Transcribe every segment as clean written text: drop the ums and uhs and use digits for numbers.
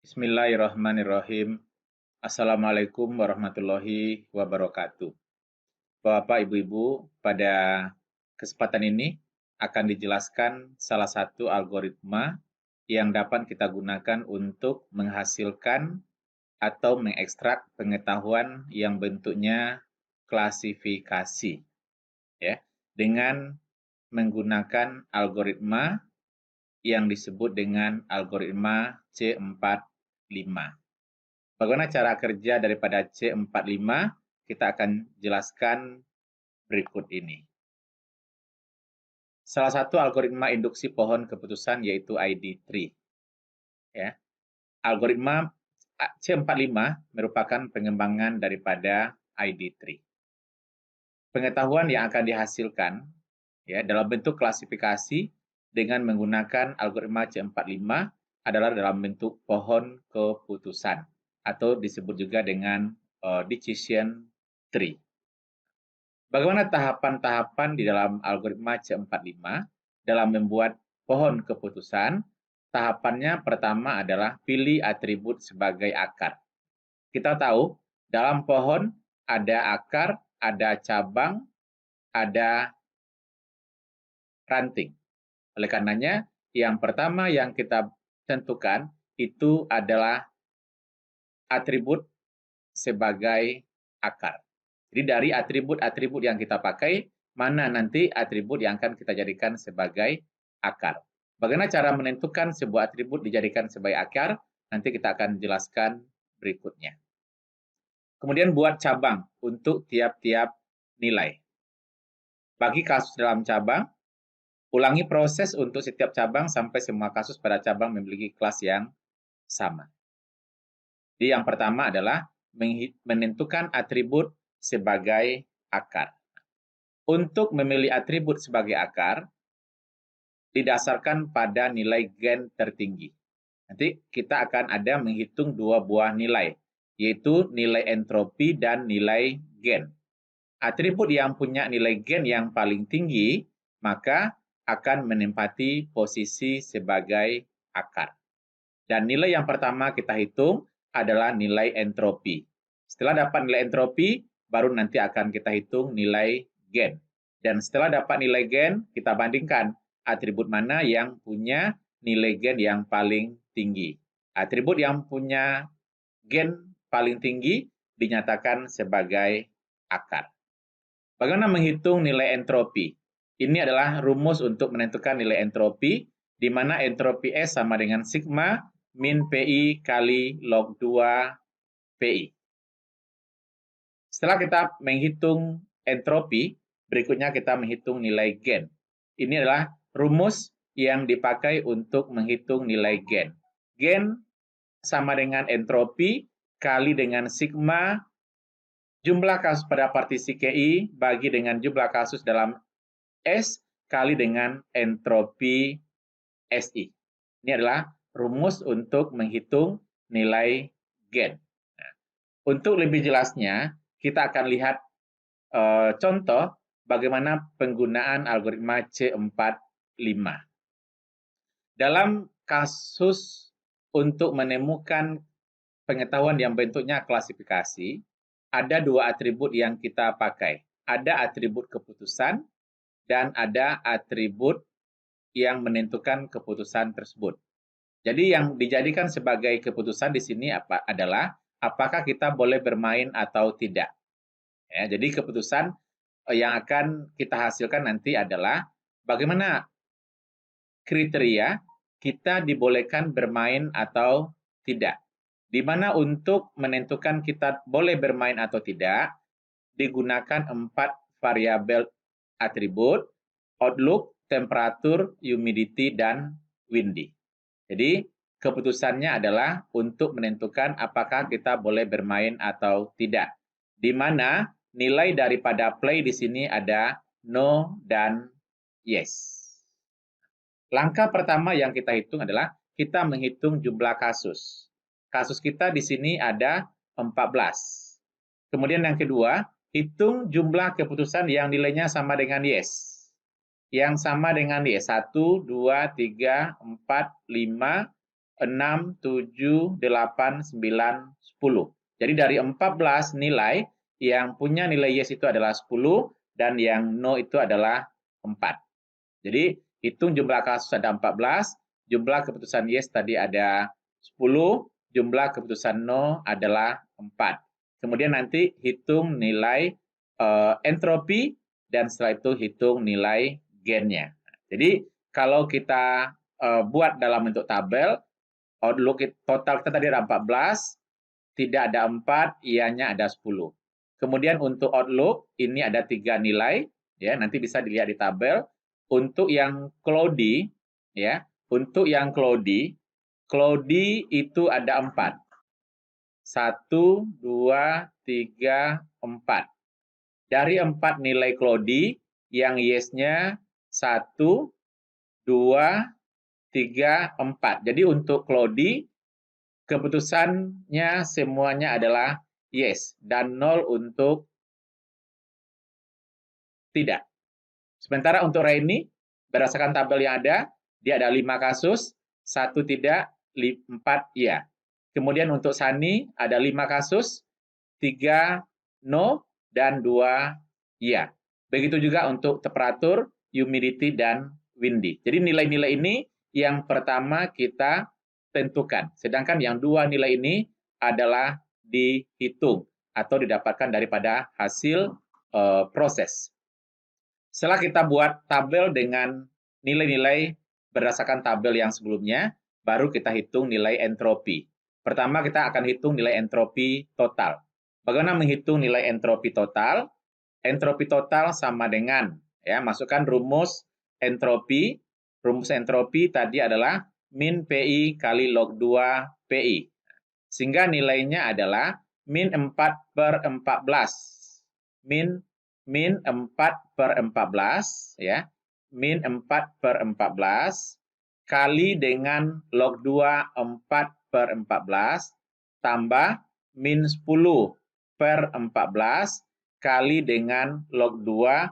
Bismillahirrahmanirrahim. Assalamualaikum warahmatullahi wabarakatuh. Bapak, Ibu-Ibu, pada kesempatan ini akan dijelaskan salah satu algoritma yang dapat kita gunakan untuk menghasilkan atau mengekstrak pengetahuan yang bentuknya klasifikasi, ya, dengan menggunakan algoritma yang disebut dengan algoritma C45. Bagaimana cara kerja daripada C45? Kita akan jelaskan berikut ini. Salah satu algoritma induksi pohon keputusan yaitu ID3. Ya. Algoritma C45 merupakan pengembangan daripada ID3. Pengetahuan yang akan dihasilkan ya, dalam bentuk klasifikasi dengan menggunakan algoritma C45 adalah dalam bentuk pohon keputusan atau disebut juga dengan decision tree. Bagaimana tahapan-tahapan di dalam algoritma C45 dalam membuat pohon keputusan? Tahapannya pertama adalah pilih atribut sebagai akar. Kita tahu dalam pohon ada akar, ada cabang, ada ranting. Oleh karenanya, yang pertama yang kita tentukan itu adalah atribut sebagai akar. Jadi dari atribut-atribut yang kita pakai, mana nanti atribut yang akan kita jadikan sebagai akar. Bagaimana cara menentukan sebuah atribut dijadikan sebagai akar? Nanti kita akan jelaskan berikutnya. Kemudian buat cabang untuk tiap-tiap nilai. Bagi kasus dalam cabang, ulangi proses untuk setiap cabang sampai semua kasus pada cabang memiliki kelas yang sama. Jadi yang pertama adalah menentukan atribut sebagai akar. Untuk memilih atribut sebagai akar, didasarkan pada nilai gen tertinggi. Nanti kita akan ada menghitung dua buah nilai, yaitu nilai entropi dan nilai gen. Atribut yang punya nilai gen yang paling tinggi, maka akan menempati posisi sebagai akar. Dan nilai yang pertama kita hitung adalah nilai entropi. Setelah dapat nilai entropi, baru nanti akan kita hitung nilai gen. Dan setelah dapat nilai gen, kita bandingkan atribut mana yang punya nilai gen yang paling tinggi. Atribut yang punya gen paling tinggi dinyatakan sebagai akar. Bagaimana menghitung nilai entropi? Ini adalah rumus untuk menentukan nilai entropi, di mana entropi S sama dengan sigma min PI kali log 2 PI. Setelah kita menghitung entropi, berikutnya kita menghitung nilai gen. Ini adalah rumus yang dipakai untuk menghitung nilai gen. Gen sama dengan entropi kali dengan sigma jumlah kasus pada partisi KI bagi dengan jumlah kasus dalam S kali dengan entropi SI. Ini adalah rumus untuk menghitung nilai gen. Nah, untuk lebih jelasnya, kita akan lihat contoh bagaimana penggunaan algoritma C45. Dalam kasus untuk menemukan pengetahuan yang bentuknya klasifikasi, ada dua atribut yang kita pakai. Ada atribut keputusan dan ada atribut yang menentukan keputusan tersebut. Jadi yang dijadikan sebagai keputusan di sini adalah apakah kita boleh bermain atau tidak. Ya, jadi keputusan yang akan kita hasilkan nanti adalah bagaimana kriteria kita dibolehkan bermain atau tidak. Di mana untuk menentukan kita boleh bermain atau tidak, digunakan 4 variabel atribut, outlook, temperatur, humidity, dan windy. Jadi, keputusannya adalah untuk menentukan apakah kita boleh bermain atau tidak. Di mana nilai daripada play di sini ada no dan yes. Langkah pertama yang kita hitung adalah kita menghitung jumlah kasus. Kasus kita di sini ada 14. Kemudian yang kedua, hitung jumlah keputusan yang nilainya sama dengan yes. Yang sama dengan yes, 1, 2, 3, 4, 5, 6, 7, 8, 9, 10. Jadi dari 14 nilai, yang punya nilai yes itu adalah 10, dan yang no itu adalah 4. Jadi hitung jumlah kasus ada 14, jumlah keputusan yes tadi ada 10, jumlah keputusan no adalah 4. Kemudian nanti hitung nilai entropi, dan setelah itu hitung nilai gennya. Jadi kalau kita buat dalam bentuk tabel, outlook total kita tadi ada 14, tidak ada 4, ianya ada 10. Kemudian untuk outlook, ini ada 3 nilai, ya nanti bisa dilihat di tabel. Untuk yang cloudy, ya, untuk yang cloudy itu ada 4. 1, 2, 3, 4. Dari 4 nilai cloudy, yang yes-nya 1, 2, 3, 4. Jadi untuk cloudy, keputusannya semuanya adalah yes, dan 0 untuk tidak. Sementara untuk Rainy, berdasarkan tabel yang ada, dia ada 5 kasus, 1 tidak, 4 iya. Kemudian untuk Sunny, ada 5 kasus, 3 no, dan 2 iya. Begitu juga untuk temperatur, humidity, dan windy. Jadi nilai-nilai ini yang pertama kita tentukan. Sedangkan yang 2 nilai ini adalah dihitung atau didapatkan daripada hasil proses. Setelah kita buat tabel dengan nilai-nilai berdasarkan tabel yang sebelumnya, baru kita hitung nilai entropi. Pertama kita akan hitung nilai entropi total. Bagaimana menghitung nilai entropi total? Entropi total sama dengan, ya, masukkan rumus entropi. Rumus entropi tadi adalah min PI kali log 2 PI. Sehingga nilainya adalah min 4/14. Min 4/14, ya. Min 4/14 kali dengan log 2 4/14 tambah min 10/14 kali dengan log 2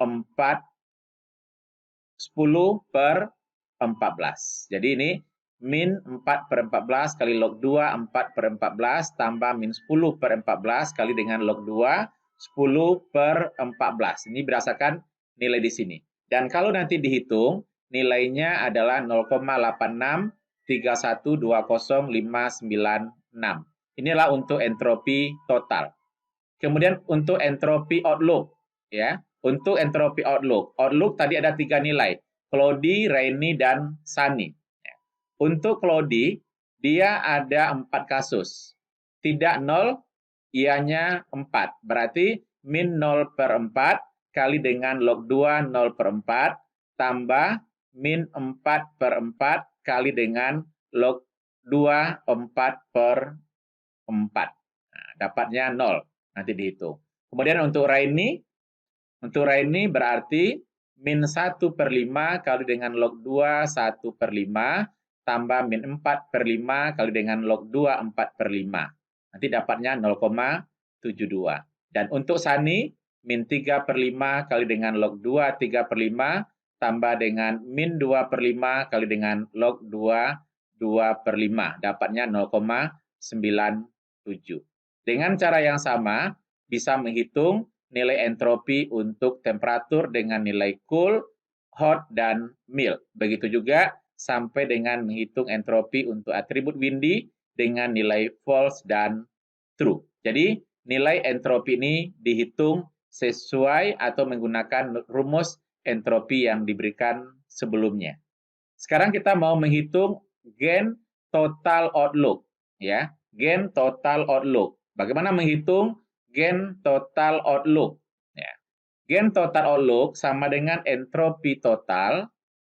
10/14. Jadi ini min 4/14 kali log 2 4/14 tambah min 10/14 kali dengan log 2 10/14. Ini berdasarkan nilai di sini. Dan kalau nanti dihitung, nilainya adalah 0,8631205996. Inilah untuk entropi total. Kemudian untuk entropi outlook, ya. Untuk entropi outlook, tadi ada 3 nilai, cloudy, rainy, dan sunny. Untuk cloudy, dia ada 4 kasus. Tidak 0, ianya 4. Berarti min 0/4 kali dengan log 2 0/4 tambah min 4/4 kali dengan log 2 4/4. Nah, dapatnya 0. Nanti dihitung. Kemudian untuk rainy berarti min 1/5 kali dengan log 2 1/5 tambah min 4/5 kali dengan log 2 4/5. Nanti dapatnya 0,72. Dan untuk sunny, min 3/5 kali dengan log 2 3/5 tambah dengan min 2/5 kali dengan log 2 2/5. Dapatnya 0,97. Dengan cara yang sama, bisa menghitung nilai entropi untuk temperatur dengan nilai cool, hot, dan mild. Begitu juga sampai dengan menghitung entropi untuk atribut windy dengan nilai false dan true. Jadi nilai entropi ini dihitung sesuai atau menggunakan rumus entropi yang diberikan sebelumnya. Sekarang kita mau menghitung gain total outlook, ya. Gain total outlook. Bagaimana menghitung gain total outlook? Ya. Gain total outlook sama dengan entropi total,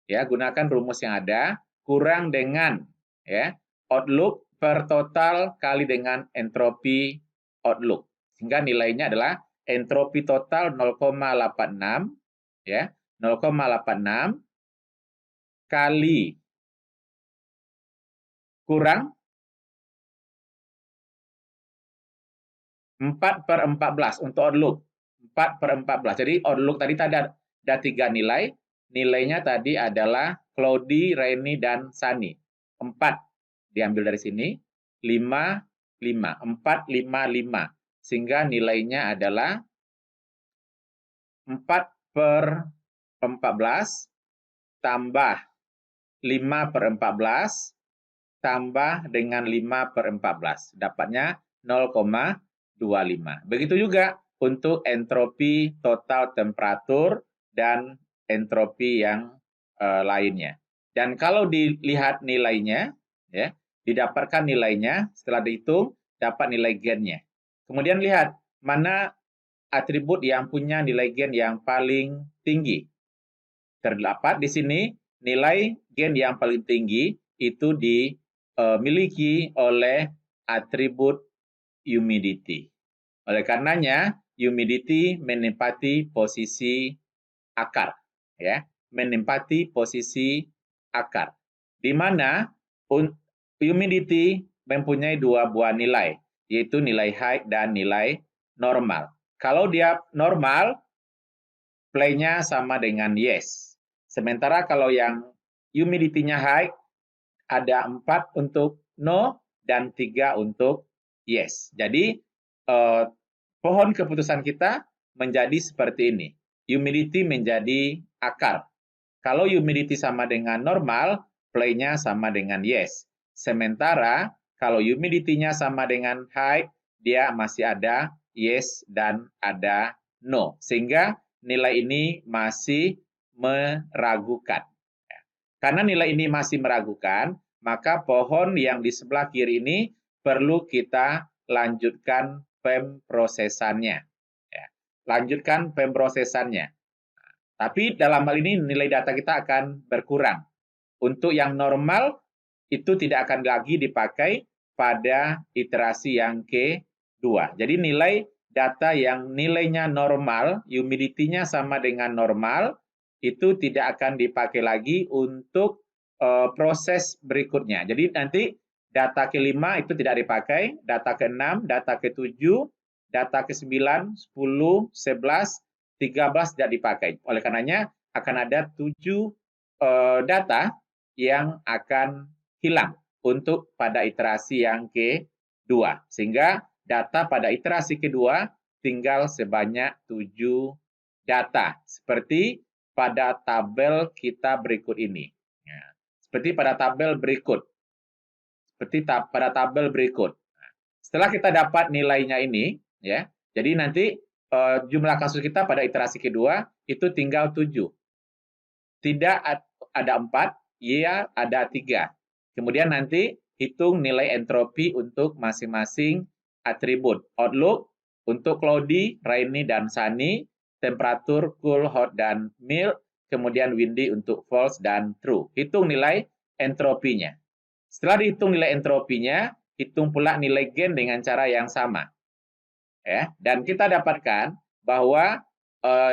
ya, gunakan rumus yang ada, kurang dengan, ya, outlook per total kali dengan entropi outlook. Sehingga nilainya adalah entropi total 0,86, ya, 0,86 kali kurang 4/14 untuk outlook. 4/14. Jadi outlook tadi ada 3 nilai. Nilainya tadi adalah cloudy, rainy, dan sunny. 4 diambil dari sini, 5, 5, 4, 5, 5. Sehingga nilainya adalah 4/14 tambah 5/14 tambah dengan 5/14. Dapatnya 0,25. Begitu juga untuk entropi total temperatur dan entropi yang lainnya. Dan kalau dilihat nilainya, ya, didapatkan nilainya, setelah dihitung, dapat nilai gennya. Kemudian lihat mana atribut yang punya nilai gen yang paling tinggi. Terdapat di sini nilai gen yang paling tinggi itu dimiliki oleh atribut humidity. Oleh karenanya, humidity menempati posisi akar, ya, menempati posisi akar. Di mana humidity mempunyai dua buah nilai, yaitu nilai high dan nilai normal. Kalau dia normal, play-nya sama dengan yes. Sementara kalau yang humidity-nya high, ada 4 untuk no dan 3 untuk yes. Jadi, pohon keputusan kita menjadi seperti ini. Humidity menjadi akar. Kalau humidity sama dengan normal, play-nya sama dengan yes. Sementara kalau humidity-nya sama dengan high, dia masih ada yes dan ada no. Sehingga nilai ini masih meragukan. Karena nilai ini masih meragukan, maka pohon yang di sebelah kiri ini perlu kita lanjutkan pemrosesannya. Ya, lanjutkan pemrosesannya. Tapi dalam hal ini nilai data kita akan berkurang. Untuk yang normal, itu tidak akan lagi dipakai pada iterasi yang kedua. Jadi nilai data yang nilainya normal, humidity-nya sama dengan normal, itu tidak akan dipakai lagi untuk proses berikutnya. Jadi nanti data ke-5 itu tidak dipakai, data ke-6, data ke-7, data ke-9, 10, 11, 13 tidak dipakai. Oleh karenanya akan ada 7 data yang akan hilang untuk pada iterasi yang kedua. Sehingga data pada iterasi kedua tinggal sebanyak 7 data. Seperti pada tabel kita berikut ini. Ya, seperti pada tabel berikut. Pada tabel berikut. Setelah kita dapat nilainya ini, ya, jadi nanti jumlah kasus kita pada iterasi kedua itu tinggal 7. Tidak ada 4, ya ada 3. Kemudian nanti hitung nilai entropi untuk masing-masing atribut. Outlook untuk cloudy, rainy, dan sunny. Temperatur cool, hot, dan mild. Kemudian windy untuk false dan true. Hitung nilai entropinya. Setelah dihitung nilai entropinya, hitung pula nilai gen dengan cara yang sama. Ya, dan kita dapatkan bahwa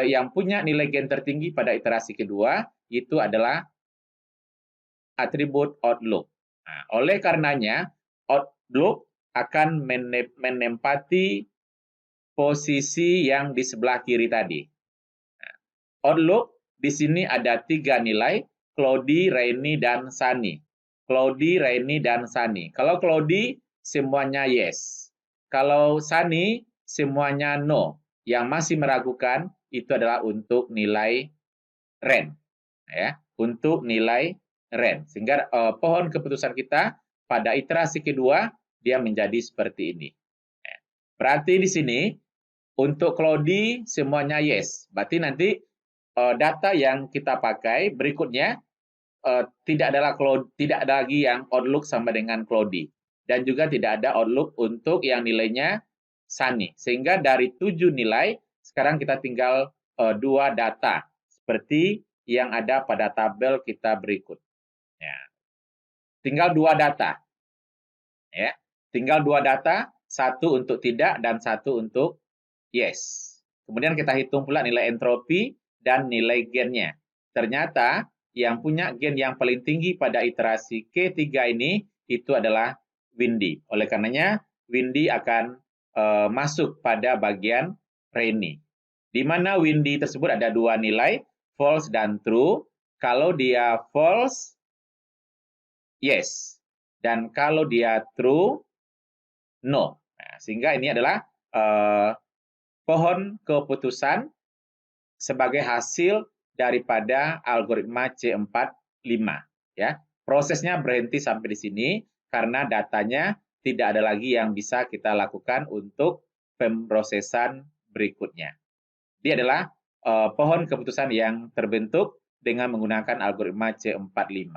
yang punya nilai gen tertinggi pada iterasi kedua itu adalah atribut outlook. Nah, oleh karenanya, outlook akan menempati posisi yang di sebelah kiri tadi. Nah, outlook di sini ada 3 nilai, cloudy, rainy, dan sunny. Cloudy, rainy, dan sunny. Kalau cloudy, semuanya yes. Kalau sunny, semuanya no. Yang masih meragukan, itu adalah untuk nilai rain. Ya, untuk nilai rain. Sehingga pohon keputusan kita pada iterasi kedua, dia menjadi seperti ini. Berarti di sini, untuk cloudy, semuanya yes. Berarti nanti data yang kita pakai berikutnya tidak ada lagi yang outlook sama dengan cloudy, dan juga tidak ada outlook untuk yang nilainya sunny. Sehingga dari 7 nilai sekarang kita tinggal 2 data seperti yang ada pada tabel kita berikut. Ya. Tinggal 2 data. Ya. Tinggal 2 data, satu untuk tidak dan satu untuk yes. Kemudian kita hitung pula nilai entropi dan nilai gennya. Ternyata yang punya gen yang paling tinggi pada iterasi ketiga ini itu adalah windy. Oleh karenanya windy akan masuk pada bagian rainy. Di mana windy tersebut ada 2 nilai, false dan true. Kalau dia false, yes. Dan kalau dia true, no. Nah, sehingga ini adalah pohon keputusan sebagai hasil daripada algoritma C45. Ya, prosesnya berhenti sampai di sini karena datanya tidak ada lagi yang bisa kita lakukan untuk pemrosesan berikutnya. Dia adalah pohon keputusan yang terbentuk dengan menggunakan algoritma C45.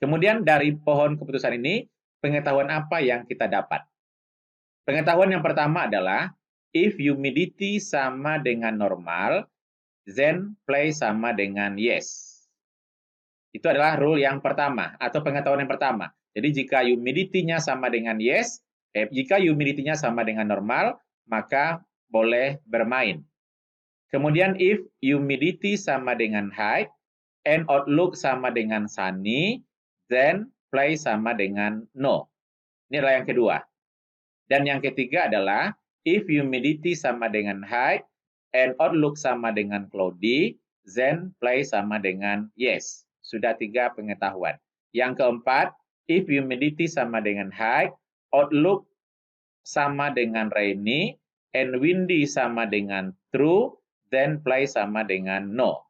Kemudian dari pohon keputusan ini, pengetahuan apa yang kita dapat? Pengetahuan yang pertama adalah, if humidity sama dengan normal, then play sama dengan yes. Itu adalah rule yang pertama, atau pengetahuan yang pertama. Jadi jika humidity-nya sama dengan yes, jika humidity-nya sama dengan normal, maka boleh bermain. Kemudian if humidity sama dengan high, and outlook sama dengan sunny, then play sama dengan no. Ini adalah yang kedua. Dan yang ketiga adalah if humidity sama dengan high, and outlook sama dengan cloudy, then play sama dengan yes. Sudah 3 pengetahuan. Yang keempat, if humidity sama dengan high, outlook sama dengan rainy, and windy sama dengan true, then play sama dengan no.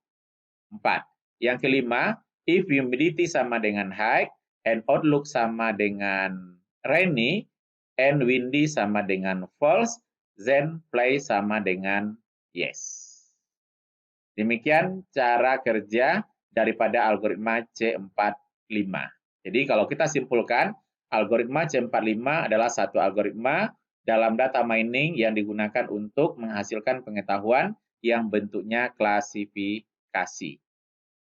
4. Yang kelima, if humidity sama dengan high, and outlook sama dengan rainy, and windy sama dengan false, then play sama dengan yes. Demikian cara kerja daripada algoritma C45. Jadi kalau kita simpulkan, algoritma C45 adalah satu algoritma dalam data mining yang digunakan untuk menghasilkan pengetahuan yang bentuknya klasifikasi.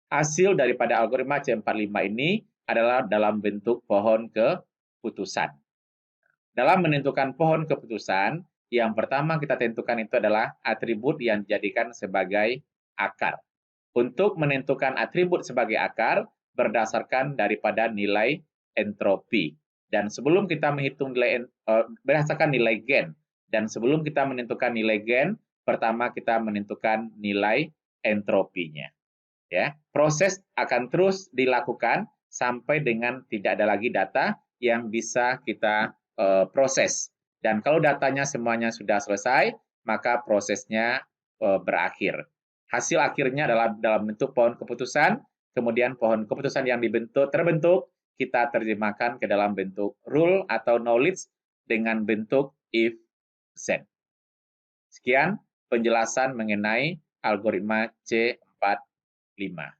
Hasil daripada algoritma C45 ini adalah dalam bentuk pohon keputusan. Dalam menentukan pohon keputusan, yang pertama kita tentukan itu adalah atribut yang dijadikan sebagai akar. Untuk menentukan atribut sebagai akar, berdasarkan daripada nilai entropi. Dan sebelum kita menghitung berdasarkan nilai gen, dan sebelum kita menentukan nilai gen, pertama kita menentukan nilai entropinya. Ya, proses akan terus dilakukan sampai dengan tidak ada lagi data yang bisa kita proses. Dan kalau datanya semuanya sudah selesai, maka prosesnya berakhir. Hasil akhirnya adalah dalam bentuk pohon keputusan, kemudian pohon keputusan yang terbentuk, kita terjemahkan ke dalam bentuk rule atau knowledge dengan bentuk if then. Sekian penjelasan mengenai algoritma C45.